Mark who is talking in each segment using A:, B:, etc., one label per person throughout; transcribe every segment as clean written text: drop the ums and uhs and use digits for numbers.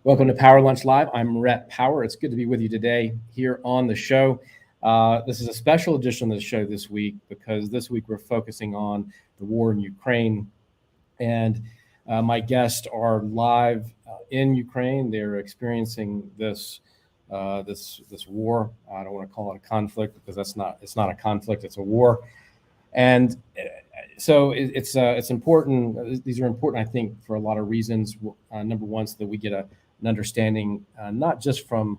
A: Welcome to Power Lunch Live. I'm Rhett Power. It's good to be with you today here on the show. This is a special edition of the show this week because this week we're focusing on the war in Ukraine. And my guests are live in Ukraine. They're experiencing this war. I don't want to call it a conflict because it's not a conflict. It's a war. And so it's important. These are important, I think, for a lot of reasons. Number one, so that we get an understanding, not just from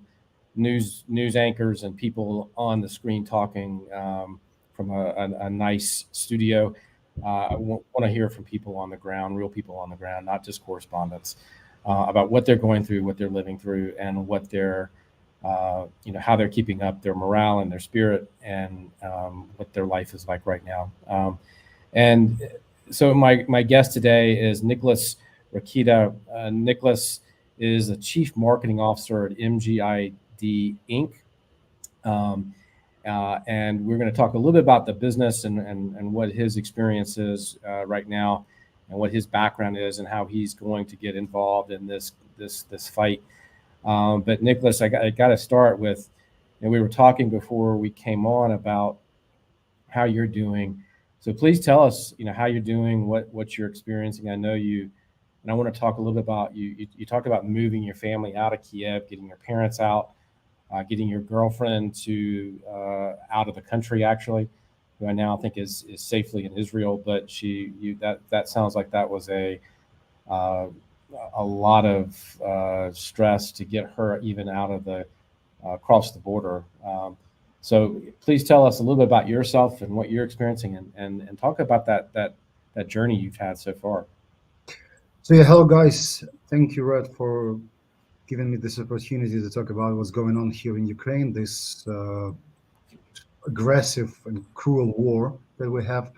A: news anchors and people on the screen talking from a nice studio. I want to hear from people on the ground, real people on the ground, not just correspondents, about what they're going through, what they're living through, and what they're how they're keeping up their morale and their spirit, and what their life is like right now. And so my guest today is Nickolas Rekeda. Nickolas is the Chief Marketing Officer at MGID Inc. And we're going to talk a little bit about the business and what his experience is right now, and what his background is, and how he's going to get involved in this fight. But Nickolas, I got to start with, and we were talking before we came on about how you're doing. So please tell us, how you're doing, what you're experiencing. I know you, and I want to talk a little bit about you. You talked about moving your family out of Kiev, getting your parents out, getting your girlfriend to out of the country, actually, who I now think is safely in Israel. But that sounds like that was a lot of stress to get her even out of the across the border. So please tell us a little bit about yourself and what you're experiencing, and talk about that journey you've had so far.
B: So yeah, hello guys. Thank you, Rhett, for giving me this opportunity to talk about what's going on here in Ukraine, this aggressive and cruel war that we have.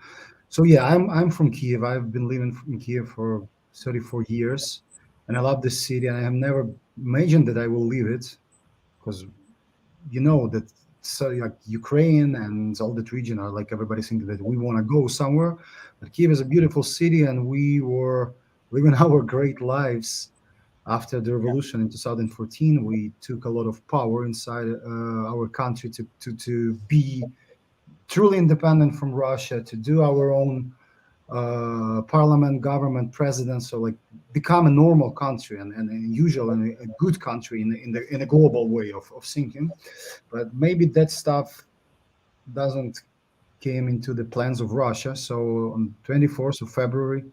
B: So yeah, I'm from Kiev. I've been living in Kiev for 34 years, and I love this city. And I have never imagined that I will leave it, because that like Ukraine and all that region are like everybody thinking that we want to go somewhere. But Kiev is a beautiful city, and we were living our great lives. After the revolution in 2014, we took a lot of power inside our country to be truly independent from Russia, to do our own parliament, government, president, so like become a normal country and usual and a good country in a global way of thinking. But maybe that stuff doesn't came into the plans of Russia. So on 24th of February,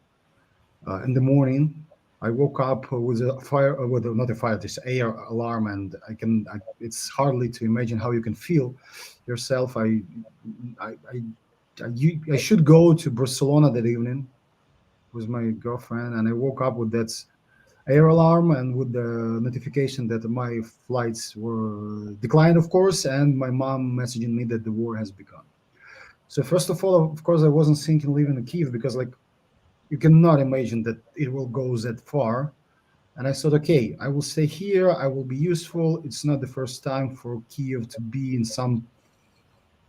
B: in the morning, I woke up with a fire, not a fire, this air alarm, and it's hardly to imagine how you can feel yourself. I should go to Barcelona that evening with my girlfriend, and I woke up with that air alarm and with the notification that my flights were declined, of course, and my mom messaging me that the war has begun. So first of all, of course, I wasn't thinking leaving Kiev, because like you cannot imagine that it will go that far. And I thought, okay, I will stay here. I will be useful. It's not the first time for Kiev to be in some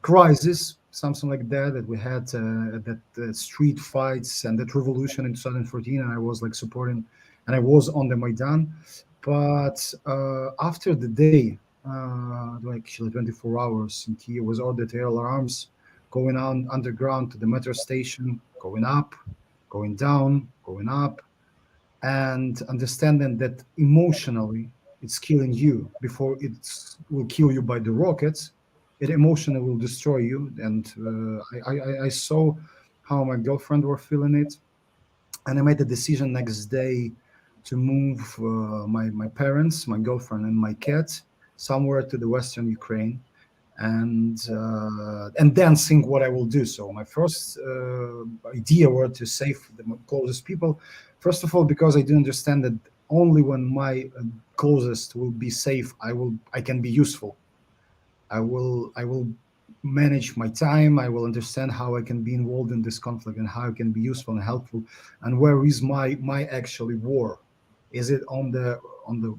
B: crisis, something like that we had that street fights and that revolution in 2014, and I was like supporting, and I was on the Maidan. But after the day, like actually 24 hours in Kiev, was all the air alarms going on underground to the metro station, going up, going down, going up, and understanding that emotionally it's killing you before it will kill you by the rockets. It emotionally will destroy you. And I saw how my girlfriend were feeling it, and I made the decision next day to move my parents, my girlfriend, and my cat somewhere to the western Ukraine, and then think what I will do. So my first idea were to save the closest people. First of all, because I do understand that only when my closest will be safe, I can be useful. I will manage my time. I will understand how I can be involved in this conflict and how I can be useful and helpful. And where is my actually war? Is it on the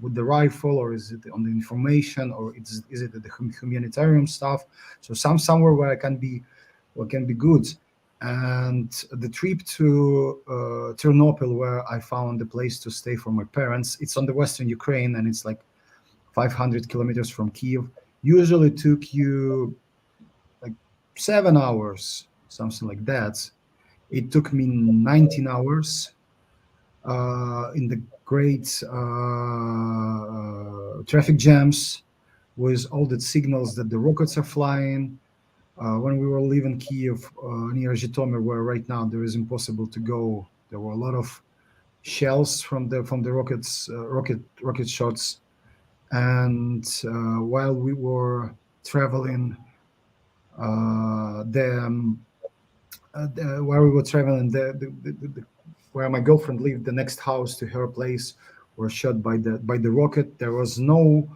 B: with the rifle, or is it on the information, or is it the humanitarian stuff? So somewhere where I can be good. And the trip to Ternopil, where I found a place to stay for my parents, it's on the western Ukraine, and it's like 500 kilometers from Kiev. Usually took you like 7 hours, something like that. It took me 19 hours in the great traffic jams with all the signals that the rockets are flying. When we were leaving Kiev near Zhytomyr, where right now there is impossible to go, there were a lot of shells from the rocket shots. And while we were traveling, while we were traveling, where my girlfriend lived, the next house to her place were shot by the rocket. There was no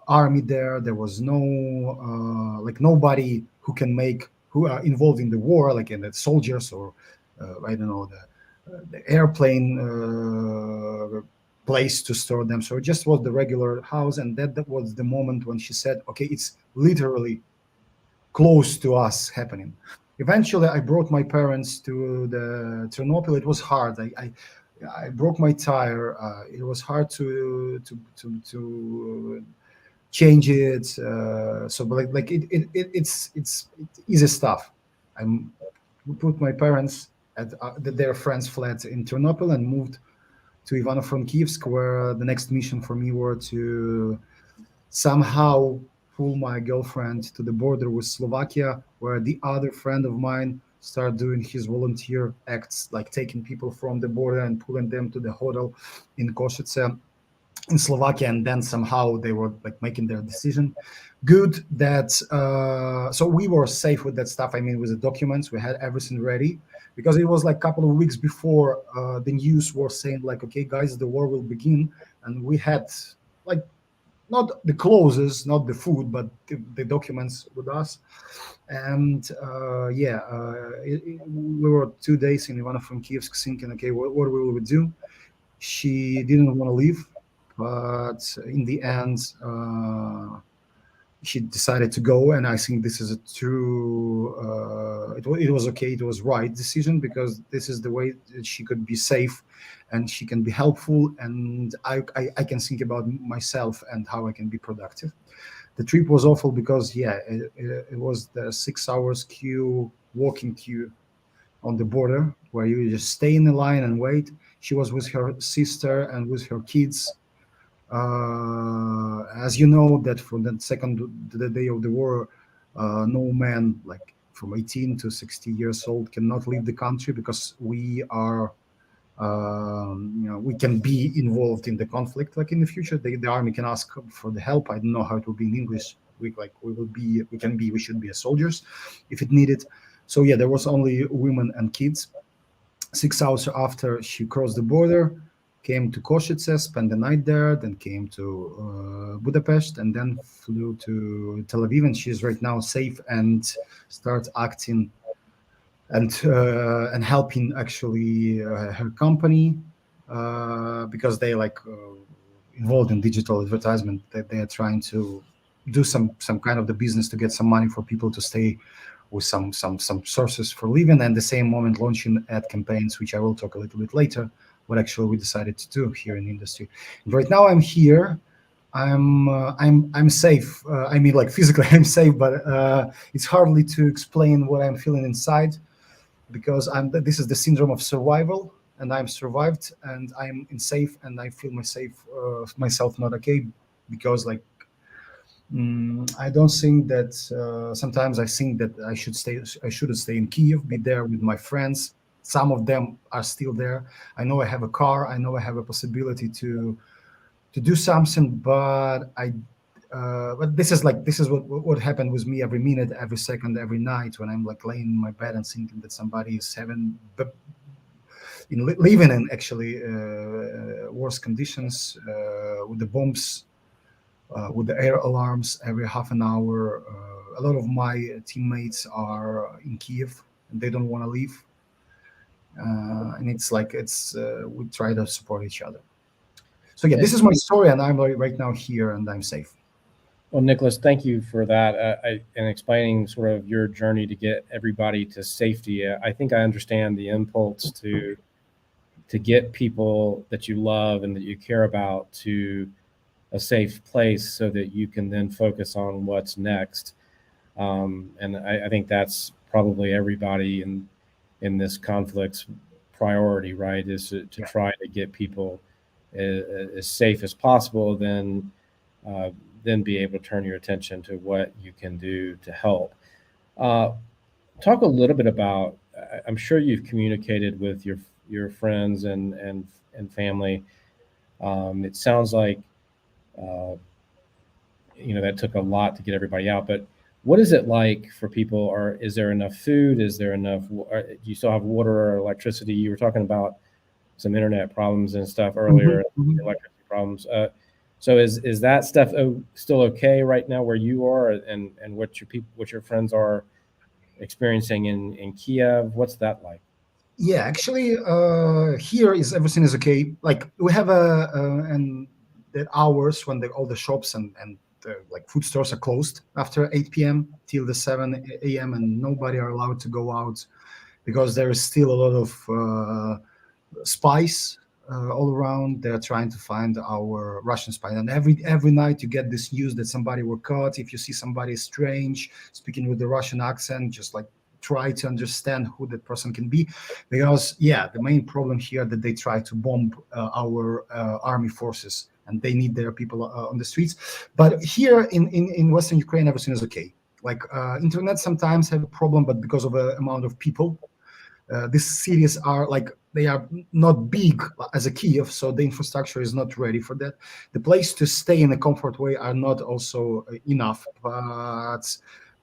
B: army there. There was no like nobody who are involved in the war, like in the soldiers or I don't know the airplane place to store them. So it just was the regular house, and that was the moment when she said, "Okay, it's literally close to us happening." Eventually, I brought my parents to the Ternopil. It was hard. I broke my tire. It was hard to change it. So, but it's easy stuff. I put my parents at their friend's flat in Ternopil and moved to Ivano-Frankivsk, where the next mission for me were to somehow pull my girlfriend to the border with Slovakia, where the other friend of mine started doing his volunteer acts, like taking people from the border and pulling them to the hotel in Košice in Slovakia, and then somehow they were like making their decision. Good that so we were safe with that stuff. I mean, with the documents, we had everything ready because it was like a couple of weeks before the news was saying like, okay, guys, the war will begin, and we had like not the clothes, not the food, but the documents with us. And we were 2 days in Ivano from Kiev thinking, okay, what will we do? She didn't want to leave, but in the end, she decided to go, and I think this is a true. It was okay. It was right decision because this is the way that she could be safe, and she can be helpful, and I can think about myself and how I can be productive. The trip was awful because it was the 6 hours walking queue on the border where you just stay in the line and wait. She was with her sister and with her kids. As you know, that from the day of the war, no man like from 18 to 60 years old cannot leave the country because we are, we can be involved in the conflict. Like in the future, the army can ask for the help. I don't know how it will be in English. We should be as soldiers if it needed. So yeah, there was only women and kids. 6 hours after she crossed the border, came to Košice, spent the night there, then came to Budapest, and then flew to Tel Aviv. And she's right now safe and starts acting and helping actually her company because they involved in digital advertisement. That they are trying to do some kind of the business to get some money for people to stay with some sources for living, and the same moment launching ad campaigns, which I will talk a little bit later. What actually we decided to do here in the industry. And right now I'm here. I'm safe. I mean, like physically, I'm safe, but it's hardly to explain what I'm feeling inside because This is the syndrome of survival, and I'm survived, and I'm in safe, and I feel myself not okay because I don't think that sometimes I think that I should stay in Kiev, be there with my friends. Some of them are still there. I know I have a car. I know I have a possibility to do something, but this is what happened with me every minute, every second, every night when I'm like laying in my bed and thinking that somebody is living in actually worse conditions with the bombs, with the air alarms every half an hour. A lot of my teammates are in Kiev and they don't want to leave. And we try to support each other. So yeah, this is my story, and I'm right now here, and I'm safe.
A: Well, Nicholas, thank you for that and explaining sort of your journey to get everybody to safety. I think I understand the impulse to get people that you love and that you care about to a safe place so that you can then focus on what's next. And I think that's probably everybody in this conflict's priority, right? Is to
B: Yeah.
A: try to get people as safe as possible, uh, then be able to turn your attention to what you can do to help. Uh, Talk a little bit about. I'm sure you've communicated with your friends and family. It sounds like uh, that took a lot to get everybody out. But what is it like for people? Or is there enough food? Is there enough? Do you still have water or electricity? You were talking about some internet problems and stuff earlier,
B: Mhm, mhm.
A: electricity problems. So is that stuff still okay right now where you are, and what your friends are experiencing in Kiev? What's that like?
B: Yeah, actually, here is everything is okay. Like we have and the hours when all the shops and like food stores are closed after 8 p.m. till the 7 a.m. and nobody are allowed to go out because there is still a lot of spies all around. They're trying to find our Russian spy, and every night you get this news that somebody were caught. If you see somebody strange speaking with the Russian accent, just like try to understand who that person can be, because yeah, the main problem here that they try to bomb our army forces, and they need their people on the streets. But here in Western Ukraine, everything is okay. Like internet sometimes have a problem, but because of the amount of people these cities are like they are not big as a Kiev, so the infrastructure is not ready for that. The place to stay in a comfort way are not also enough. But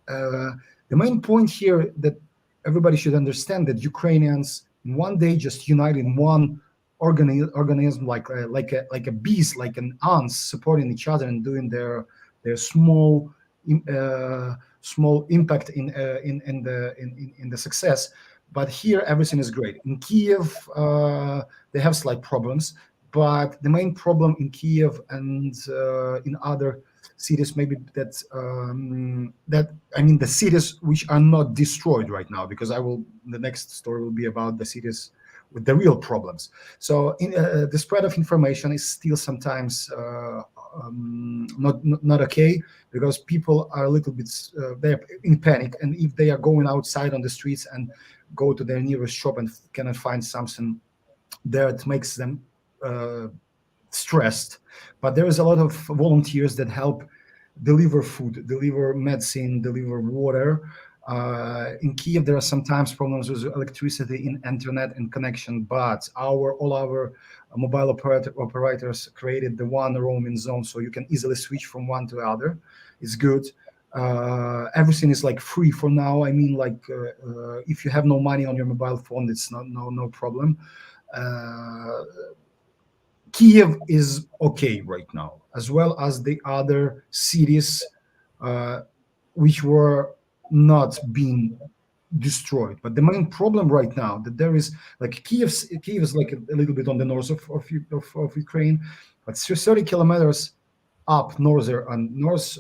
B: the main point here that everybody should understand that Ukrainians in one day just unite in one organism like a bees, like an ants supporting each other and doing their small impact in the success. But here everything is great. In Kiev, they have slight problems, but the main problem in Kiev and in other cities maybe that I mean the cities which are not destroyed right now, because the next story will be about the cities with the real problems. So the spread of information is still sometimes not okay, because people are a little bit they're in panic, and if they are going outside on the streets and go to their nearest shop and cannot find something that makes them uh, stressed. But there is a lot of volunteers that help deliver food, deliver medicine, deliver water. In Kiev, there are sometimes problems with electricity, in internet and connection, but all our mobile operators created the one roaming zone, so you can easily switch from one to the other. It's good. Everything is like free for now. I mean, like if you have no money on your mobile phone, it's no problem. Uh, Kiev is okay right now, as well as the other cities uh, which were not being destroyed. But the main problem right now that there is like Kiev is like a little bit on the north of Ukraine, but 30 kilometers up northeast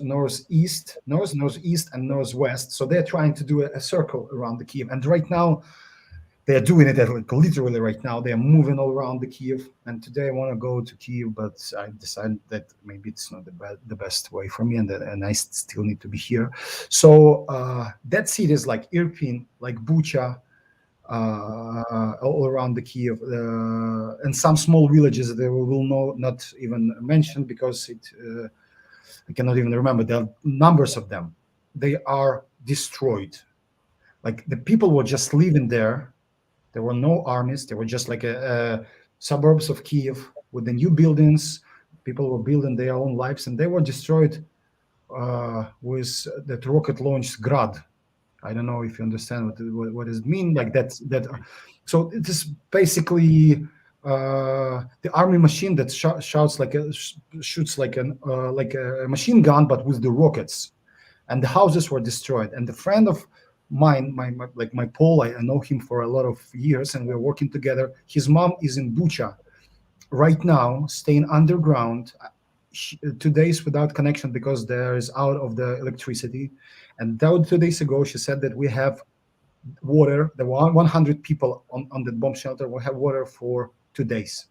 B: and northwest. So they're trying to do a circle around the Kiev, and right now they are doing it like literally right now. They are moving all around the Kiev. And today I want to go to Kiev, but I decided that maybe it's not the best way for me, and I still need to be here. So that city is like Irpin, like Bucha, all around the Kiev, and some small villages that I will not even mention because I cannot even remember. There are numbers of them. They are destroyed. Like the people were just living there. There were no armies. There were just like a suburbs of Kiev with the new buildings. People were building their own lives, and they were destroyed with that rocket launched Grad. I don't know if you understand what does it mean. Like that. So it is basically the army machine that shoots like a machine gun, but with the rockets. And the houses were destroyed. And the friend of mine, my Paul, I know him for a lot of years, and we're working together. His mom is in Bucha right now, staying underground. 2 days without connection because there is out of the electricity. And that 2 days ago, she said that we have water. There were 100 people on the bomb shelter will have water for 2 days,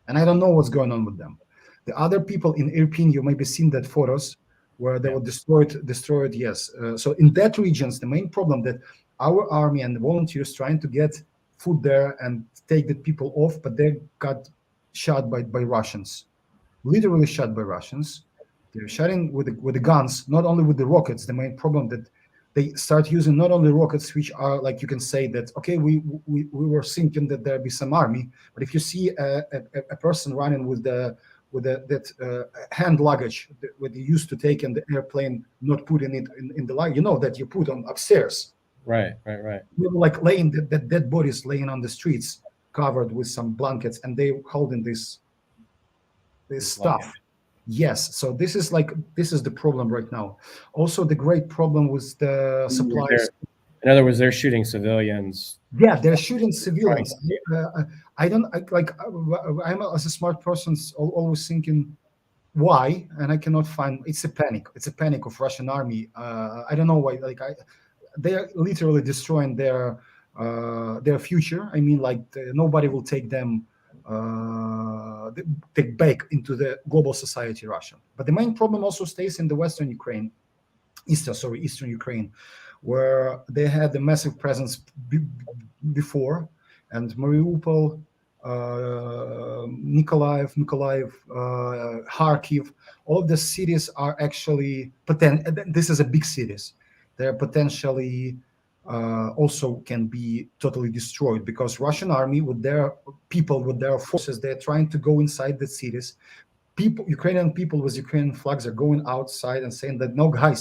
B: and I don't know what's going on with them. The other people in Irpin, you maybe seen that photos where they
A: Yeah.
B: were destroyed. Yes. So in that regions, the main problem that our army and the volunteers trying to get food there and take the people off, but they got shot by Russians, literally shot by Russians. They're shooting with the guns, not only with the rockets. The main problem that they start using not only rockets, which are like you can say that okay, we were thinking that there'd be some army, but if you see a person running with that hand luggage that what you used to take in the airplane, not putting it in the line, you know that you put on upstairs.
A: Right.
B: We were like laying the dead bodies laying on the streets, covered with some blankets, and they holding this stuff. Yes, so this is the problem right now. Also, the great problem with the supplies.
A: In other words, they're shooting civilians.
B: Yeah, they're shooting civilians. I don't I'm as a smart person always thinking why, and I cannot find. It's a panic. It's a panic of Russian army. I don't know why. They are literally destroying their future. I mean, nobody will take them take back into the global society, Russia. But the main problem also stays in the Western Ukraine, Eastern Ukraine, where they had a massive presence before, and Mariupol, Nikolaev, Kharkiv, all the cities are actually this is a big cities. They're potentially also can be totally destroyed because Russian army with their people, with their forces, they're trying to go inside the cities. Ukrainian people with Ukrainian flags are going outside and saying that no, guys,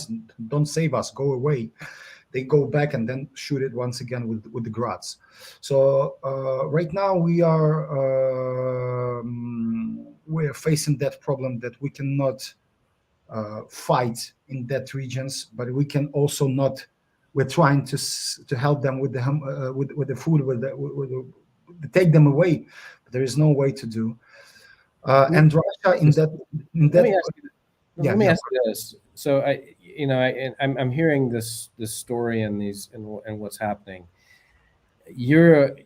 B: don't save us, go away. They go back and then shoot it once again with the grads. So right now we're facing that problem that we cannot fight in that regions, but we can also not. We're trying to help them with the food, take them away, but there is no way to do. And Russia in that.
A: Let me ask you this. So I'm hearing this story and what's happening. You're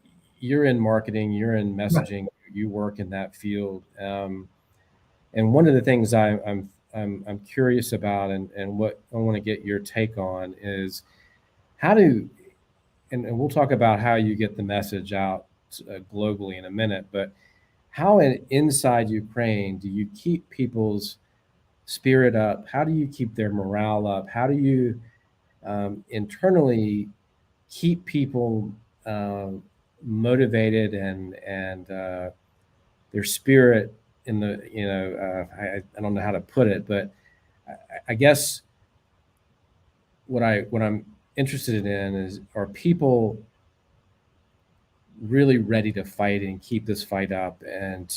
A: in marketing, you're in messaging, you work in that field, and one of the things I'm curious about and what I want to get your take on is and we'll talk about how you get the message out globally in a minute, but how inside Ukraine do you keep people's spirit up? How do you keep their morale up? How do you internally keep people motivated and their spirit in the I don't know how to put it, but I guess what I'm interested in is, are people really ready to fight and keep this fight up, and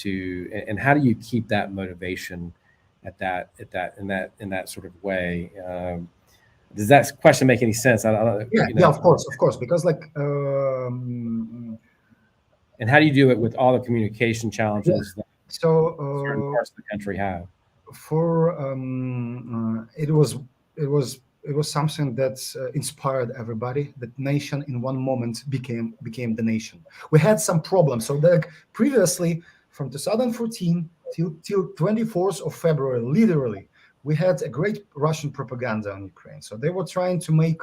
A: how do you keep that motivation in that sort of way? Does that question make any sense? I don't know.
B: Yeah, of course, because
A: and how do you do it with all the communication challenges that certain parts of the country have?
B: It was something that inspired everybody. That nation in one moment became the nation. We had some problems. So previously, from 2014 till 24th of February, literally, we had a great Russian propaganda on Ukraine. So they were trying to make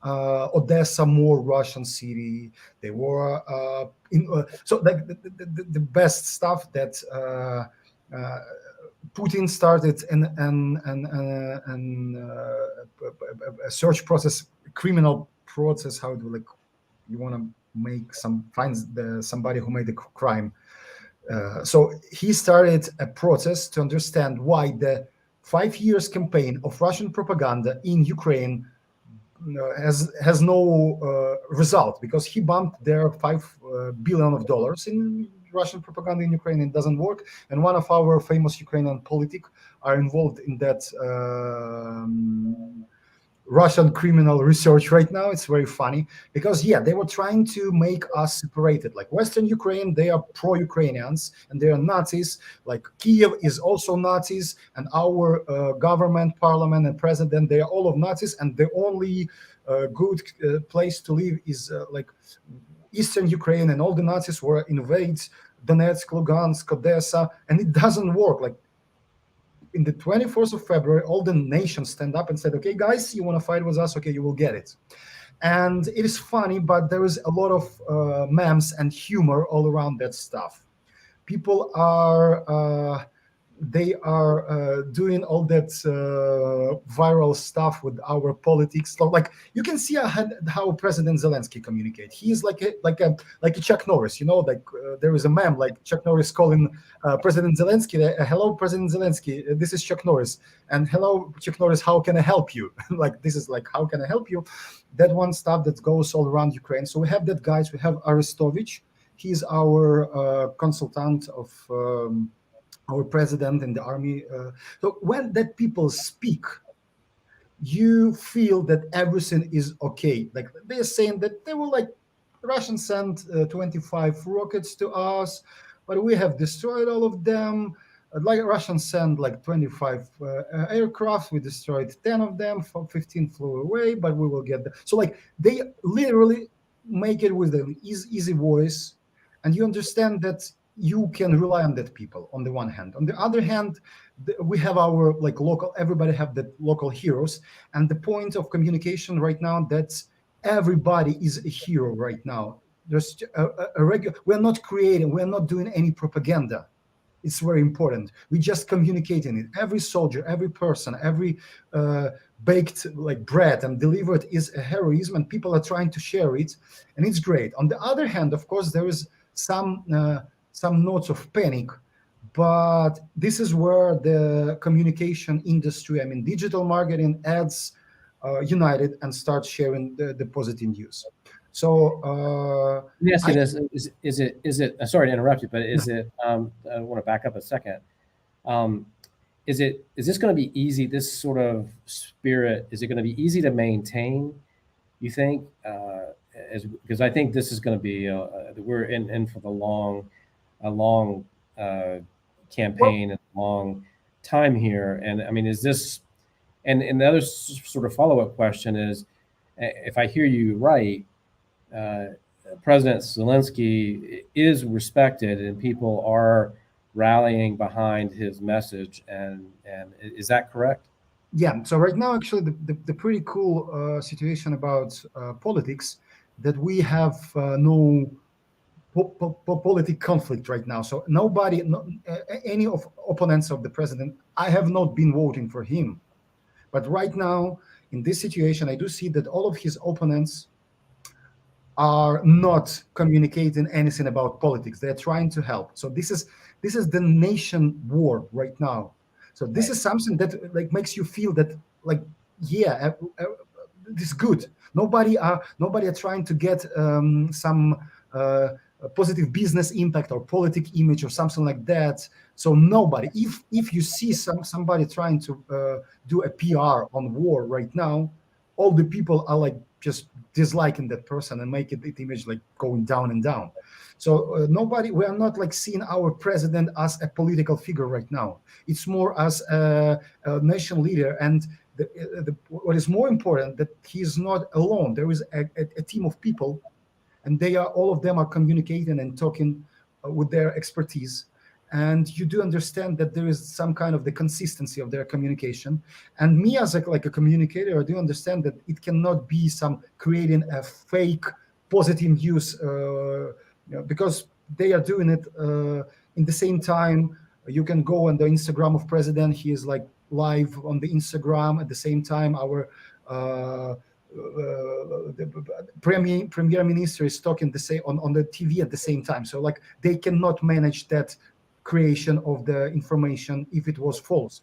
B: Odessa more Russian city. They were the best stuff that Putin started a search process, criminal process. How do you want to make find somebody who made a crime? So he started a process to understand why the 5 years campaign of Russian propaganda in Ukraine has no result, because he bumped their $5 billion in Russian propaganda in Ukraine. It doesn't work, and one of our famous Ukrainian politics are involved in that Russian criminal research right now. It's very funny because yeah, they were trying to make us separated. Like Western Ukraine, they are pro-Ukrainians and they are Nazis. Like Kiev is also Nazis, and our government, parliament, and president, they are all of Nazis. And the only good place to live is like Eastern Ukraine, and all the Nazis were invade Donetsk, Lugansk, Odessa, and it doesn't work. Like in the 24th of February, all the nations stand up and said, okay, guys, you want to fight with us? Okay, you will get it. And it is funny, but there is a lot of memes and humor all around that stuff. People are they are doing all that viral stuff with our politics. So, like you can see how President Zelensky communicate. He is like a Chuck Norris, you know. Like there is a meme like Chuck Norris calling President Zelensky, "Hello, President Zelensky. This is Chuck Norris, and hello, Chuck Norris. How can I help you?" Like this is like, "How can I help you?" That one stuff that goes all around Ukraine. So we have that guys. We have Arestovich. He's our consultant of. Our president in the army. So when that people speak, you feel that everything is okay. Like they're saying that they will like Russians sent 25 rockets to us, but we have destroyed all of them. Like Russians sent like 25 aircraft, we destroyed 10 of them, 15 flew away, but we will get them. So like they literally make it with an easy voice, and you understand that you can rely on that people on the one hand. On the other hand, we have our like local, everybody have that local heroes. And the point of communication right now, that's everybody is a hero right now. There's a regular, we're not creating, we're not doing any propaganda. It's very important. We just communicating it. Every soldier, every person, every baked like bread and delivered is a heroism, and people are trying to share it, and it's great. On the other hand, of course, there is some notes of panic, but this is where the communication industry, I mean, digital marketing, ads, united and start sharing the positive news. So
A: let me ask you this: is it? Sorry to interrupt you, but is it? I want to back up a second. Is this going to be easy? This sort of spirit, is it going to be easy to maintain? You think? Because I think this is going to be we're in for a long campaign and a long time here. And I mean, is this? And the other sort of follow-up question is, if I hear you right, President Zelensky is respected and people are rallying behind his message, and is that correct?
B: Yeah. So right now, actually, the pretty cool situation about politics that we have no politic conflict right now. So nobody, any of opponents of the president, I have not been voting for him. But right now, in this situation, I do see that all of his opponents are not communicating anything about politics. They're trying to help. So this is the nation war right now. So this is something that like makes you feel that like, yeah, this is good. Nobody are trying to get some positive business impact or politic image or something like that. So nobody, if you see somebody trying to do a PR on war right now, all the people are like just disliking that person and make it image like going down and down. So nobody, we are not like seeing our president as a political figure right now. It's more as a nation leader. And what is more important, that he is not alone. There is a team of people, and all of them are communicating and talking with their expertise. And you do understand that there is some kind of the consistency of their communication. And me as a communicator, I do understand that it cannot be some creating a fake positive news, because they are doing it in the same time. You can go on the Instagram of president. He is like live on the Instagram at the same time. Our the premier minister is talking the same on the TV at the same time. So like they cannot manage that creation of the information if it was false.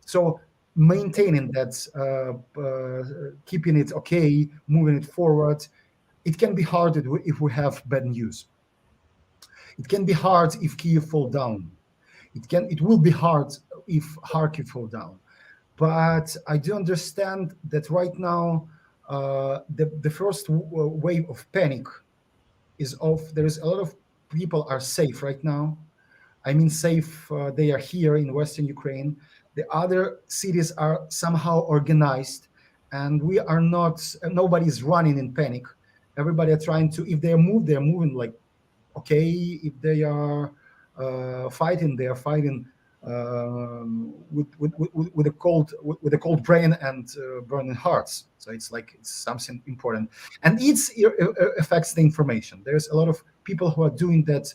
B: So maintaining that, keeping it okay, moving it forward, it can be hard if we have bad news. It can be hard if Kiev fall down. It will be hard if Kharkiv fall down. But I do understand that right now the first wave of panic is off. There is a lot of people are safe right now. I mean, safe. They are here in Western Ukraine. The other cities are somehow organized, and we are not. Nobody is running in panic. Everybody are trying to. If they move, they are moving like okay. If they are fighting, they are fighting with a cold brain and burning hearts. So it's like it's something important, and it affects the information. There's a lot of people who are doing that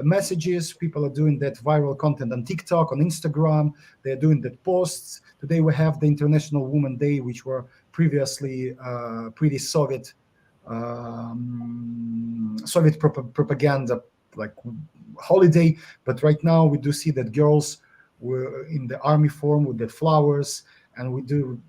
B: messages. People are doing that viral content on TikTok, on Instagram. They're doing that posts. Today we have the International Women Day, which were previously pretty Soviet propaganda like holiday, but right now we do see that girls were in the army form with the flowers, and we do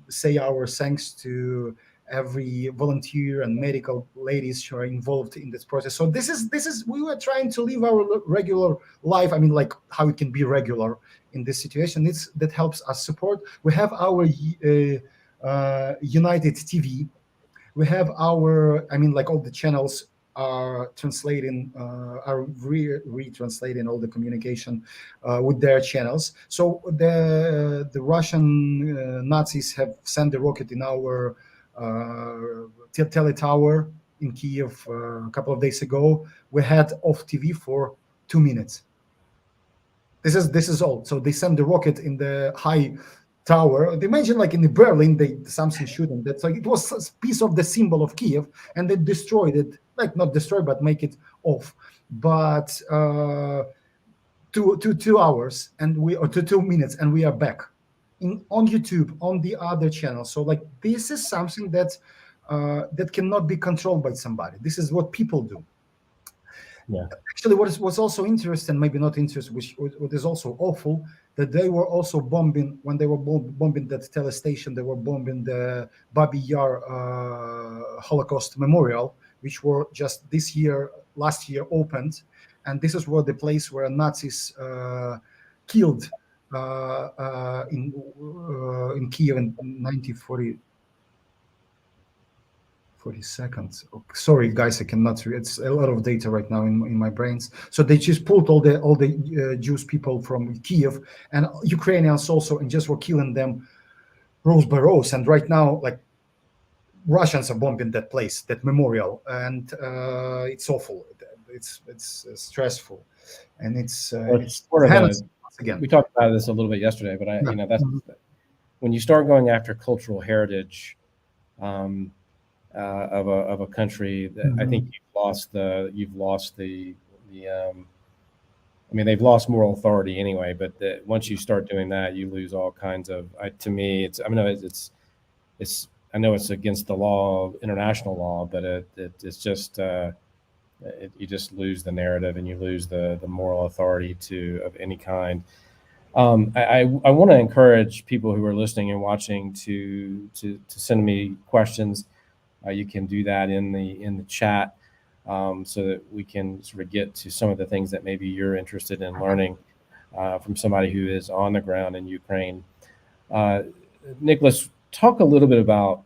B: say our thanks to every volunteer and medical ladies who are involved in this process. So this is we were trying to live our regular life. I mean, like how it can be regular in this situation. It's that helps us support. We have our United TV. We have our, I mean, like all the channels are translating, are retranslating all the communication with their channels. So the Russian Nazis have sent the rocket in our teletower in Kiev a couple of days ago. We had off TV for 2 minutes. This is all. So they sent the rocket in the high tower. Imagine like in the Berlin, they something shooting. That's like it was a piece of the symbol of Kiev, and they destroyed it. Like not destroy, but make it off. But 2 hours and we or 2 minutes and we are back on YouTube on the other channel. So like this is something that that cannot be controlled by somebody. This is what people do.
A: Yeah.
B: Actually, what's also interesting, maybe not interesting, which what is also awful, that they were also bombing when they were bombing that telestation. They were bombing the Babi Yar Holocaust Memorial, which were just last year opened, and this is where the place where Nazis killed in Kiev in 1940. 40 seconds. Oh, sorry, guys, I cannot read. It's a lot of data right now in my brains. So they just pulled all the Jewish people from Kiev and Ukrainians also, and just were killing them rows by rows. And right now, like Russians are bombing that place, that memorial, and it's awful. It's stressful, and it's
A: Sort of
B: again.
A: we talked about this a little bit yesterday, but
B: Yeah.
A: that's when you start going after cultural heritage. Of a country that I think you've lost the I mean, they've lost moral authority anyway, but once you start doing that, you lose all kinds of, to me, it's, I mean, it's, I know it's against the law, international law, but it's just, you just lose the narrative and you lose the moral authority of any kind. I want to encourage people who are listening and watching to send me questions. You can do that in the chat so that we can sort of get to some of the things that maybe you're interested in learning from somebody who is on the ground in Ukraine. Nickolas, talk a little bit about,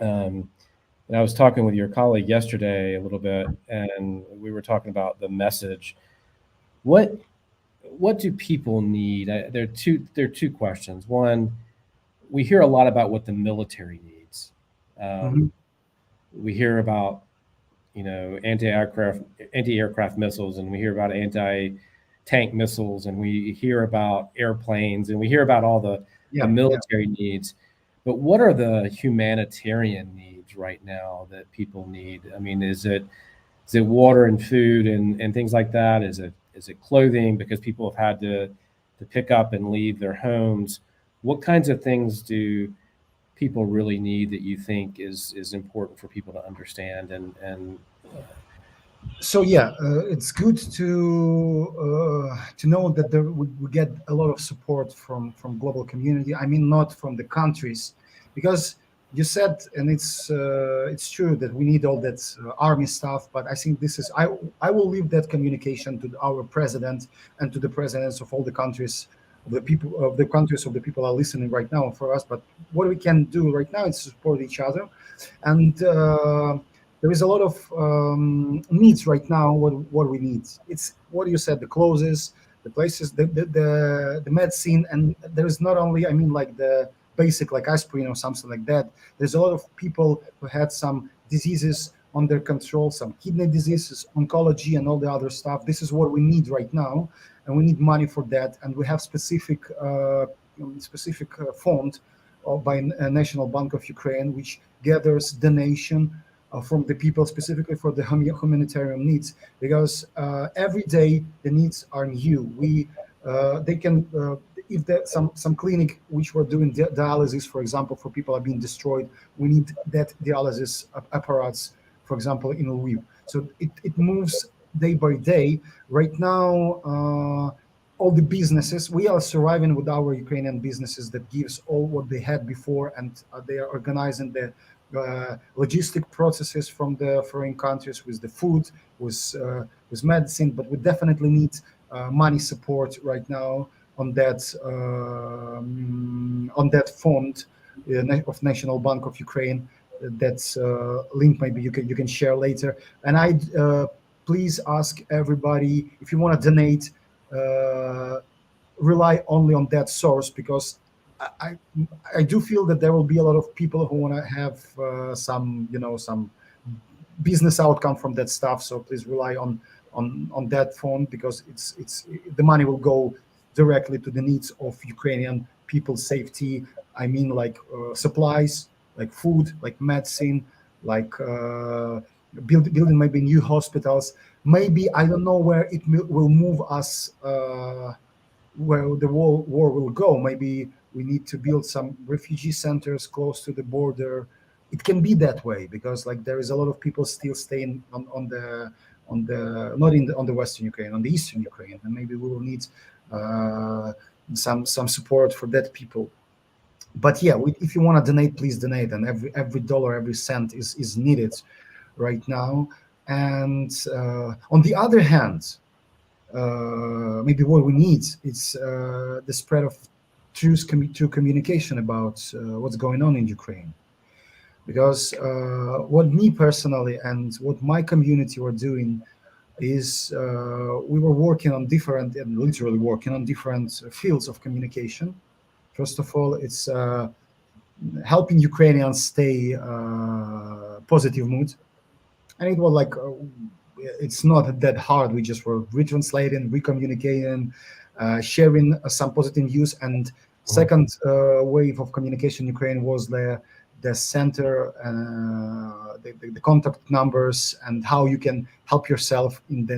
A: and I was talking with your colleague yesterday a little bit, and we were talking about the message. What do people need? There are two questions. One, we hear a lot about what the military needs. We hear about, anti-aircraft missiles, and we hear about anti-tank missiles, and we hear about airplanes, and we hear about all the military needs. But what are the humanitarian needs right now that people need? I mean, is it water and food and things like that? Is it clothing because people have had to pick up and leave their homes? What kinds of things do people really need that you think is important for people to understand and
B: So yeah, it's good to know that we get a lot of support from global community. I mean, not from the countries, because you said, and it's true that we need all that army stuff. But I think this is I will leave that communication to our president and to the presidents of all the countries of the people of the countries of the people are listening right now for us. But what we can do right now is support each other, and there is a lot of needs right now. What we need, it's what you said, the clothes, the places, the medicine, and there is not only, I mean, like the basic like aspirin or something like that. There's a lot of people who had some diseases under control, some kidney diseases, oncology, and all the other stuff. This is what we need right now, and we need money for that. And we have specific fund by National Bank of Ukraine, which gathers donation from the people specifically for the humanitarian needs, because every day the needs are new. They can if there's some clinic which were doing dialysis, for example, for people are being destroyed, we need that dialysis apparatus, for example, in Lviv. So it moves day by day. Right now, all the businesses, we are surviving with our Ukrainian businesses that gives all what they had before, and they are organizing the logistic processes from the foreign countries with the food, with medicine. But we definitely need money support right now on that fund of National Bank of Ukraine. That's link maybe you can share later. And I please ask everybody, if you want to donate, rely only on that source, because I do feel that there will be a lot of people who want to have some business outcome from that stuff. So please rely on that fund, because it's the money will go directly to the needs of Ukrainian people's safety. I mean, like supplies, like food, like medicine, like building maybe new hospitals. Maybe I don't know where it will move us. Where the war will go. Maybe we need to build some refugee centers close to the border. It can be that way, because like there is a lot of people still staying on the not in the on the Western Ukraine, on the Eastern Ukraine, and maybe we will need some support for that people. But yeah, if you want to donate, please donate, and every dollar, every cent is needed right now. And on the other hand, maybe what we need is the spread of truth through communication about what's going on in Ukraine. Because what me personally and what my community were doing is we were working on different, and literally working on different fields of communication. First of all, it's helping Ukrainians stay positive mood. And it was like it's not that hard. We just were retranslating, recommunicating, sharing some positive news. And second wave of communication in Ukraine was the center, the contact numbers, and how you can help yourself in the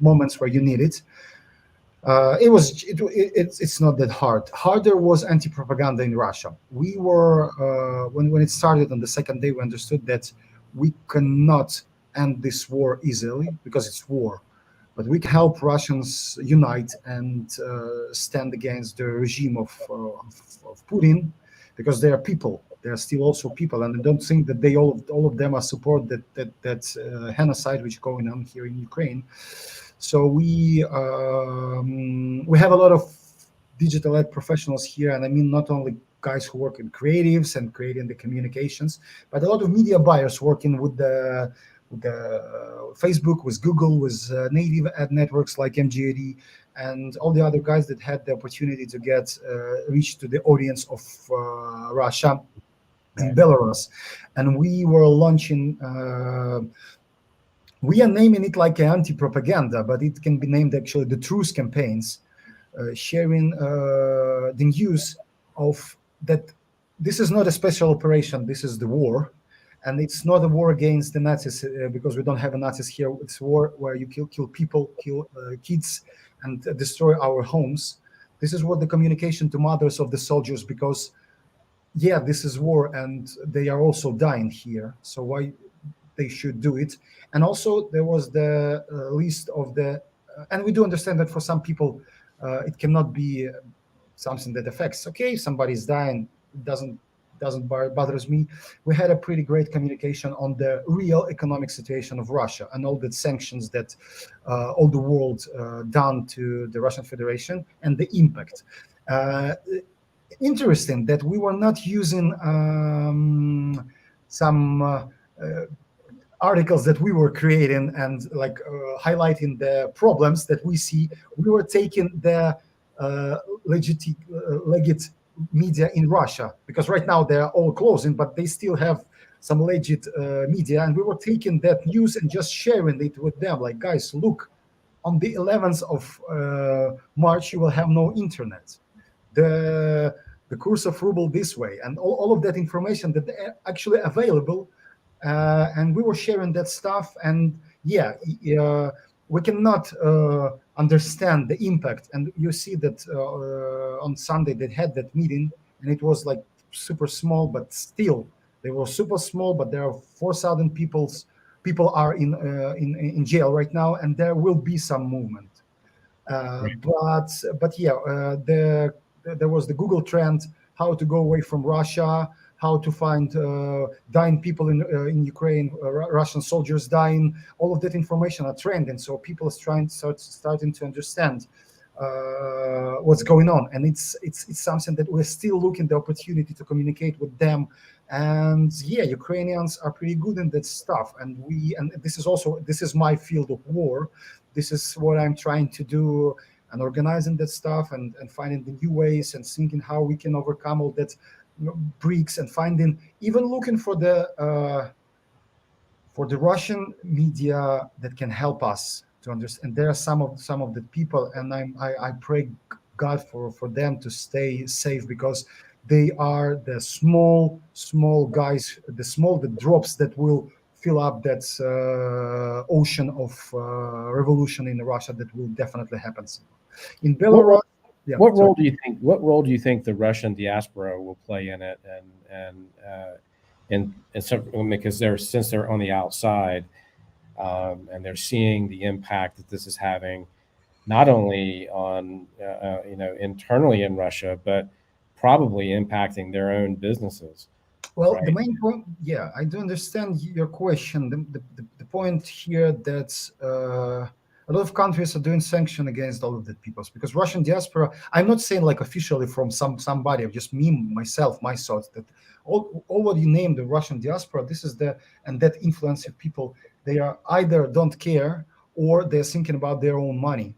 B: moments where you need it. It's not that hard. Harder was anti-propaganda in Russia. We were when it started on the second day, we understood that we cannot end this war easily, because it's war, but we can help Russians unite and stand against the regime of Putin, because they are people. They are still also people, and I don't think that they all of them are support that genocide which is going on here in Ukraine. So we have a lot of digital ed professionals here, and I mean not only guys who work in creatives and creating the communications, but a lot of media buyers working with the Facebook, with Google, with native ad networks like MGAD, and all the other guys that had the opportunity to get reach to the audience of Russia and Belarus. And we were launching. We are naming it like anti-propaganda, but it can be named actually the truth campaigns, sharing the news of that this is not a special operation, this is the war. And it's not a war against the Nazis, because we don't have a Nazis here. It's a war where you kill people, kill kids, and destroy our homes. This is what the communication to mothers of the soldiers, because, yeah, this is war, and they are also dying here. So why they should do it? And also there was the list of the, and we do understand that for some people, it cannot be something that affects. Okay, somebody's dying, it doesn't doesn't bothers me. We had a pretty great communication on the real economic situation of Russia and all the sanctions that all the world done to the Russian Federation and the impact. Uh, Interesting that we were not using some articles that we were creating and like highlighting the problems that we see. We were taking the legit media in Russia, because right now they're all closing, but they still have some legit media, and we were taking that news and just sharing it with them. Like, guys, look, on the 11th of March, you will have no internet. The the course of ruble this way, and all of that information that are actually available, and we were sharing that stuff. And yeah, we cannot understand the impact. And you see that on Sunday they had that meeting, and it was like super small, but still they were super small. But there are 4,000 people are in jail right now, and there will be some movement. But yeah, there was the Google trend, how to go away from Russia, how to find dying people in Ukraine, Russian soldiers dying. All of that information are trending, so people are starting to understand what's going on, and it's something that we're still looking the opportunity to communicate with them. And yeah, Ukrainians are pretty good in that stuff, and this is my field of war. This is what I'm trying to do, and organizing that stuff, and finding the new ways, and thinking how we can overcome all that bricks, and finding, even looking for the Russian media that can help us to understand. There are some of the people, and I pray God for them to stay safe, because they are the small guys, the drops that will fill up that ocean of revolution in Russia that will definitely happen soon. In
A: What
B: Belarus,
A: role,
B: yeah,
A: what
B: sorry.
A: role do you think? What role do you think the Russian diaspora will play in it? And so, because they're, since they're on the outside, and they're seeing the impact that this is having, not only on internally in Russia, but probably impacting their own businesses,
B: Well, the
A: right?
B: main point, yeah, I do understand your question. The point here that a lot of countries are doing sanction against all of the peoples, because Russian diaspora. I'm not saying like officially from somebody, just me myself, my thoughts that all what you name the Russian diaspora. This is the and that influence of people. They are either don't care, or they're thinking about their own money.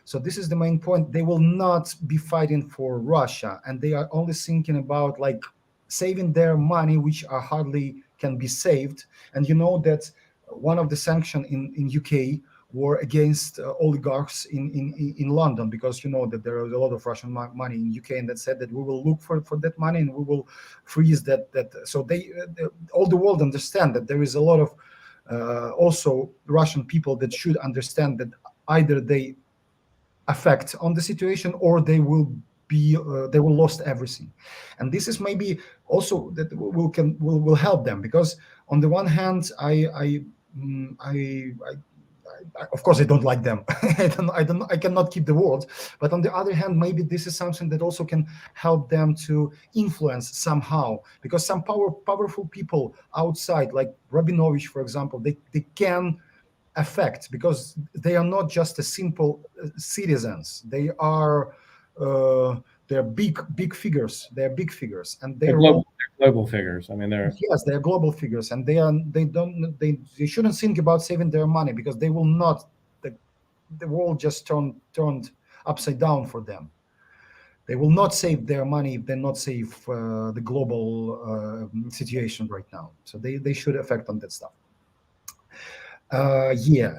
B: So this is the main point. They will not be fighting for Russia, and they are only thinking about like saving their money, which are hardly can be saved. And you know that one of the sanctions in UK were against oligarchs in London, because you know that there is a lot of Russian money in UK, and that said that we will look for that money, and we will freeze that. So all the world understand that there is a lot of also Russian people that should understand that either they effect on the situation, or they will lost everything. And this is maybe also that will help them, because on the one hand, of course I don't like them. I cannot keep the words. But on the other hand, maybe this is something that also can help them to influence somehow, because some powerful people outside, like Rabinovich, for example, they can affect, because they are not just a simple citizens. Uh, they're big figures. They're big figures, and
A: They're
B: their role.
A: global figures. I mean, they're
B: Yes, they are global figures, and they shouldn't think about saving their money, because they will not. The world just turned upside down for them. They will not save their money if they not save the global situation right now. So they should affect on that stuff. Yeah.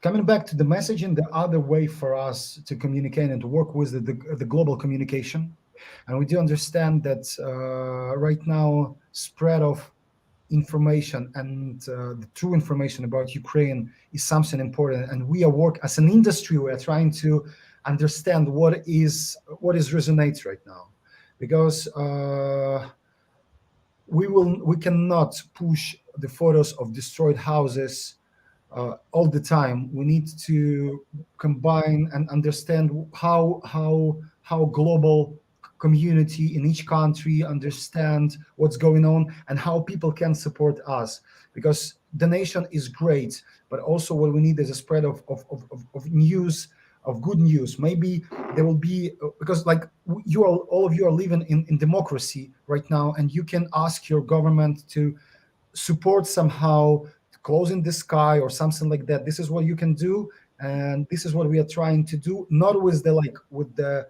B: Coming back to the messaging, the other way for us to communicate and to work with the global communication, and we do understand that right now spread of information and the true information about Ukraine is something important, and we are work as an industry. We are trying to understand what is resonates right now, because we cannot push the photos of destroyed houses all the time. We need to combine and understand how global community in each country, understand what's going on and how people can support us. Because the nation is great, but also what we need is a spread of news, of good news. Maybe there will be, because like you all of you are living in democracy right now, and you can ask your government to support somehow closing the sky or something like that. This is what you can do, and this is what we are trying to do, not with the like with the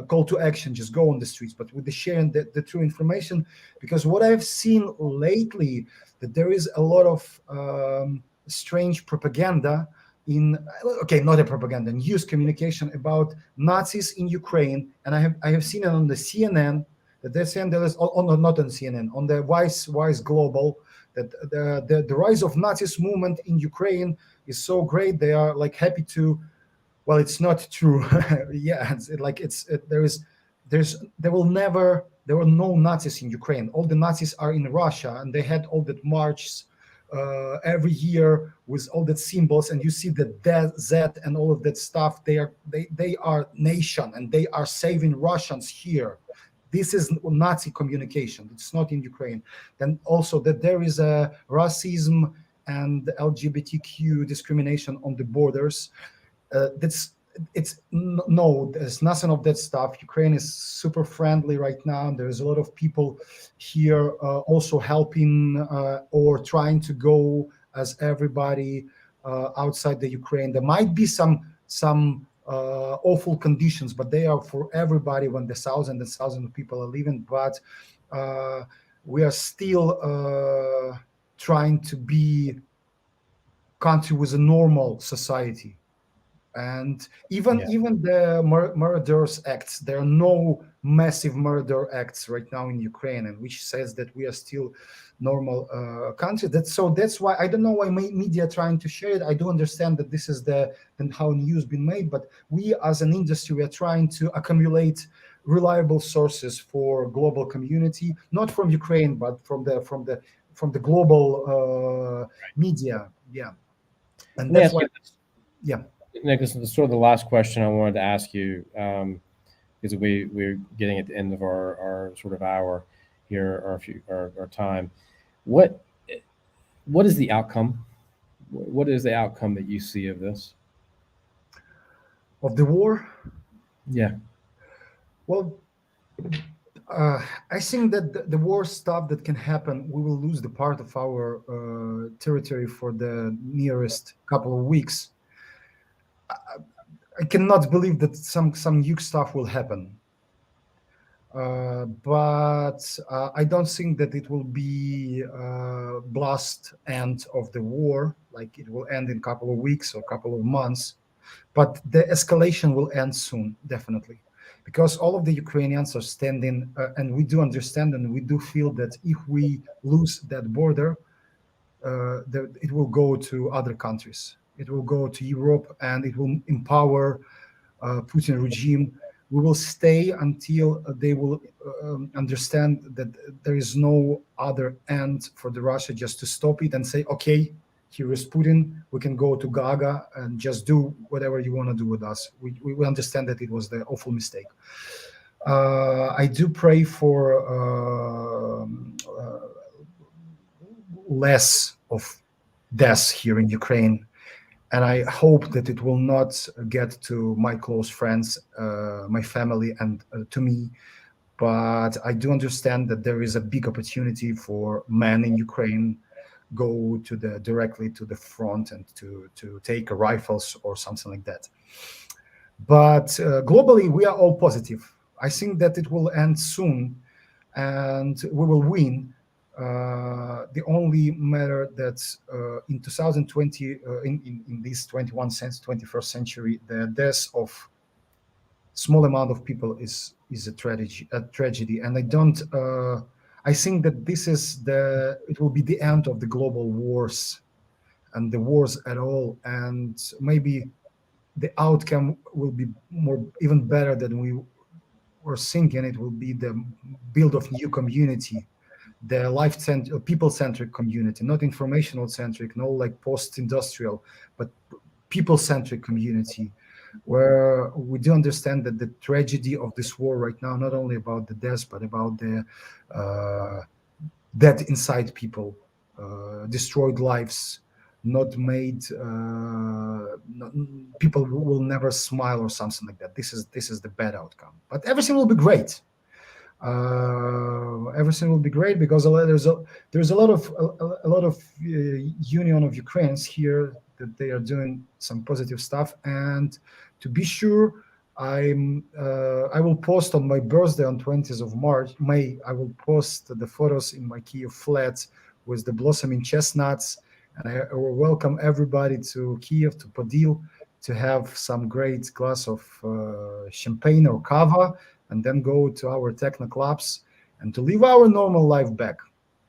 B: call to action, just go on the streets, but with the sharing the true information. Because what I've seen lately, that there is a lot of strange propaganda in, okay, not a propaganda, news communication about Nazis in Ukraine, and I have seen it on the CNN, that they're saying there is not on CNN, on the Wise Global, that the rise of Nazis movement in Ukraine is so great. They are like happy to, well, it's not true. Yeah, there were no Nazis in Ukraine. All the Nazis are in Russia, and they had all that marches every year with all that symbols, and you see the Z and all of that stuff. They are nation, and they are saving Russians here. This is Nazi communication. It's not in Ukraine. Then also that there is a racism and LGBTQ discrimination on the borders. No, there's nothing of that stuff. Ukraine is super friendly right now. There's a lot of people here also helping or trying to go as everybody outside the Ukraine. There might be some awful conditions, but they are for everybody when the thousands and thousands of people are leaving. But we are still trying to be country with a normal society. And even the murderous acts, there are no massive murder acts right now in Ukraine, and which says that we are still normal country. That's why I don't know why media are trying to share it. I do understand that this is and how news been made, but we as an industry, we are trying to accumulate reliable sources for global community, not from Ukraine, but from the global media. Yeah, and that's why. Yeah.
A: Nicholas, this is sort of the last question I wanted to ask you, because we're getting at the end of our sort of hour here, our time. What is the outcome? What is the outcome that you see of this?
B: Of the war?
A: Yeah.
B: Well, I think that the worst stuff that can happen, we will lose the part of our territory for the nearest couple of weeks. I cannot believe that some nuke stuff will happen. But I don't think that it will be blast end of the war, like it will end in a couple of weeks or a couple of months. But the escalation will end soon, definitely, because all of the Ukrainians are standing, and we do understand and we do feel that if we lose that border, it will go to other countries. It will go to Europe, and it will empower Putin regime. We will stay until they will understand that there is no other end for the Russia, just to stop it and say, okay, here is Putin. We can go to Gaga and just do whatever you want to do with us. We understand that it was the awful mistake. I do pray for less of deaths here in Ukraine. And I hope that it will not get to my close friends, my family, and to me. But I do understand that there is a big opportunity for men in Ukraine go directly to the front and to take rifles or something like that. But globally, we are all positive. I think that it will end soon, and we will win. The only matter that in 2020, in this 21st century, the death of small amount of people is a tragedy, and I think that it will be the end of the global wars and the wars at all, and maybe the outcome will be even better than we were thinking. It will be the build of new community, the people-centric community, not informational-centric, no like post-industrial, but people-centric community. where we do understand that the tragedy of this war right now, not only about the deaths, but about the death inside people, destroyed lives, not made. Not, people will never smile or something like that. This is the bad outcome. But everything will be great. Everything will be great because there's a lot of union of Ukrainians here that they are doing some positive stuff. And to be sure, I will post on my birthday on 20th of May. I will post the photos in my Kiev flat with the blossoming chestnuts, and I will welcome everybody to Kiev, to Podil, to have some great glass of champagne or kava, and then go to our techno clubs and to live our normal life back.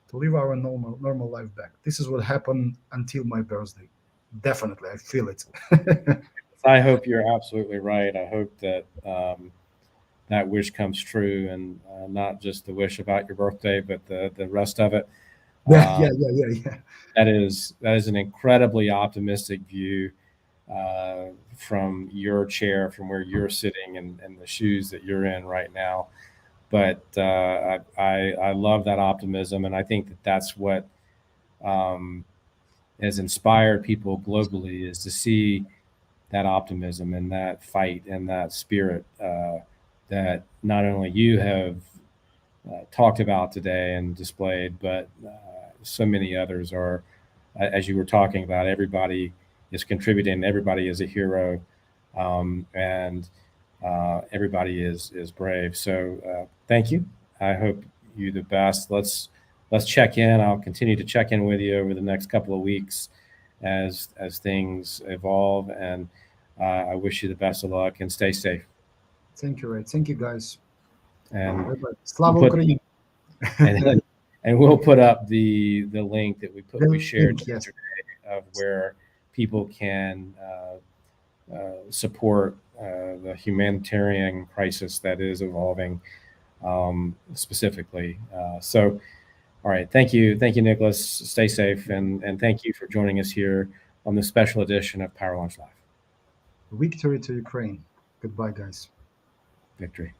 B: To live our normal life back. This is what happened until my birthday. Definitely, I feel it.
A: I hope you're absolutely right. I hope that that wish comes true, and not just the wish about your birthday, but the rest of it.
B: Yeah.
A: That is an incredibly optimistic view from your chair, from where you're sitting, and the shoes that you're in right now. But I love that optimism, and I think that that's what has inspired people globally, is to see that optimism and that fight and that spirit that not only you have talked about today and displayed, but so many others are, as you were talking about. Everybody is contributing. Everybody is a hero, and everybody is brave. So thank you. I hope you the best. Let's check in. I'll continue to check in with you over the next couple of weeks as things evolve, and I wish you the best of luck and stay safe.
B: Thank you, Ray. Thank you, guys.
A: And
B: Slava Ukraini.
A: and we'll put up the link that we shared
B: Yes.
A: yesterday of where people can support the humanitarian crisis that is evolving specifically. So, all right, thank you, Nickolas. Stay safe, and thank you for joining us here on this special edition of Power Lunch Live.
B: Victory to Ukraine. Goodbye, guys.
A: Victory.